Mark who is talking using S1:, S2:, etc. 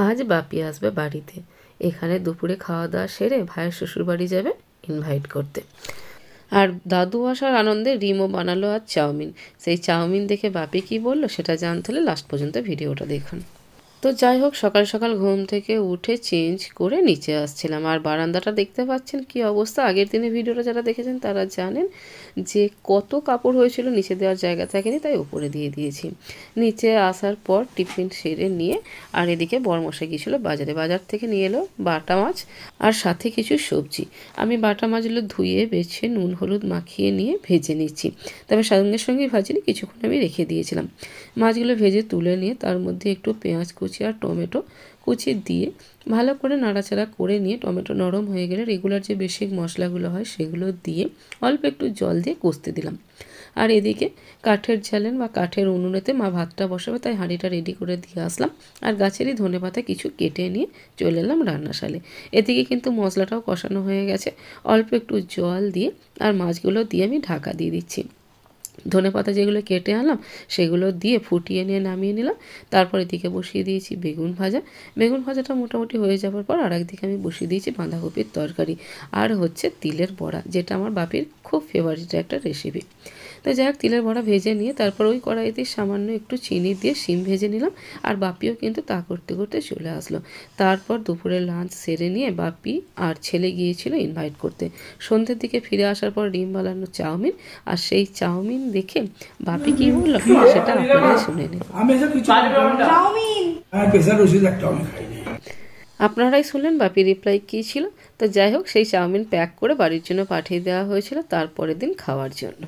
S1: আজ বাপি আসবে বাড়িতে, এখানে দুপুরে খাওয়া দাওয়া সেরে ভাইয়ের শ্বশুর বাড়ি যাবে ইনভাইট করতে। আর দাদু আসার আনন্দে রিমও বানালো আজ চাউমিন। সেই চাউমিন দেখে বাপি কি বললো সেটা জানতে হলে লাস্ট পর্যন্ত ভিডিওটা দেখুন। তো যাই হোক, সকাল সকাল ঘুম থেকে উঠে চেঞ্জ করে নিচে আসছিলাম, আর বারান্দাটা দেখতে পাচ্ছেন কি অবস্থা। আগের দিনে ভিডিওটা যারা দেখেছেন তারা জানেন যে কত কাপড় হয়েছিল, নিচে দেওয়ার জায়গা থাকেনি, তাই উপরে দিয়ে দিয়েছি। নিচে আসার পর টিফিন সেরে নিয়ে আর এদিকে বরমশাই গিয়েছিলো বাজারে, বাজার থেকে নিয়ে এলো বাটা মাছ আর সাথে কিছু সবজি। আমি বাটা মাছগুলো ধুয়ে বেছে নুন হলুদ মাখিয়ে নিয়ে ভেজে নিচ্ছি, তবে সঙ্গে সঙ্গেই ভাজিনি, কিছুক্ষণ আমি রেখে দিয়েছিলাম। মাছগুলো ভেজে তুলে নিয়ে তার মধ্যে একটু পেঁয়াজ কুচি আর টমেটো কুচি দিয়ে ভালো করে নাড়াচাড়া করে নিয়ে টমেটো নরম হয়ে গেলে রেগুলার যে বেসিক মশলাগুলো হয় সেগুলো দিয়ে অল্প একটু জল দিয়ে কষতে দিলাম। আর এদিকে কাঠের জ্বালেন বা কাঠের উনুনেতে মা ভাতটা বসাবে, তাই হাঁড়িটা রেডি করে দিয়ে আসলাম। আর গাছেরই ধনেপাতা কিছু কেটে নিয়ে চলে এলাম রান্নাশালে। এদিকে কিন্তু মশলাটাও কষানো হয়ে গেছে, অল্প একটু জল দিয়ে আর মাছগুলো দিয়ে আমি ঢাকা দিয়ে দিচ্ছি। ধনেপাতা যেগুলো কেটে আনলাম সেগুলো দিয়ে ফুটিয়ে নিয়ে নামিয়ে নিলাম। তারপর এদিকে বসিয়ে দিয়েছি বেগুন ভাজা। বেগুন ভাজাটা মোটামুটি হয়ে যাওয়ার পর আর একদিকে আমি বসিয়ে দিয়েছি বাঁধাকপির তরকারি আর হচ্ছে তিলের বড়া, যেটা আমার বাপির খুব ফেভারিট একটা রেসিপি। তো যাই হোক, তিলের বড়া ভেজে নিয়ে তারপর ওই কড়াইতে সামান্য একটু চিনি দিয়ে শিম ভেজে নিলাম। আর বাপিও কিন্তু তা করতে করতে চলে আসলো। তারপর দুপুরে লাঞ্চ সেরে নিয়ে বাপি আর ছেলে গিয়েছিল ইনভাইট করতে। সন্ধ্যের দিকে ফিরে আসার পর ডিম বানানো চাউমিন, আর সেই চাউমিন দেখে বাপি কি বললো সেটা আপনারা শুনে নিন। আপনারাই শুনলেন বাপি রিপ্লাই কী ছিল। তো যাই হোক, সেই চাউমিন প্যাক করে বাড়ির জন্য পাঠিয়ে দেওয়া হয়েছিল তারপরের দিন খাওয়ার জন্য।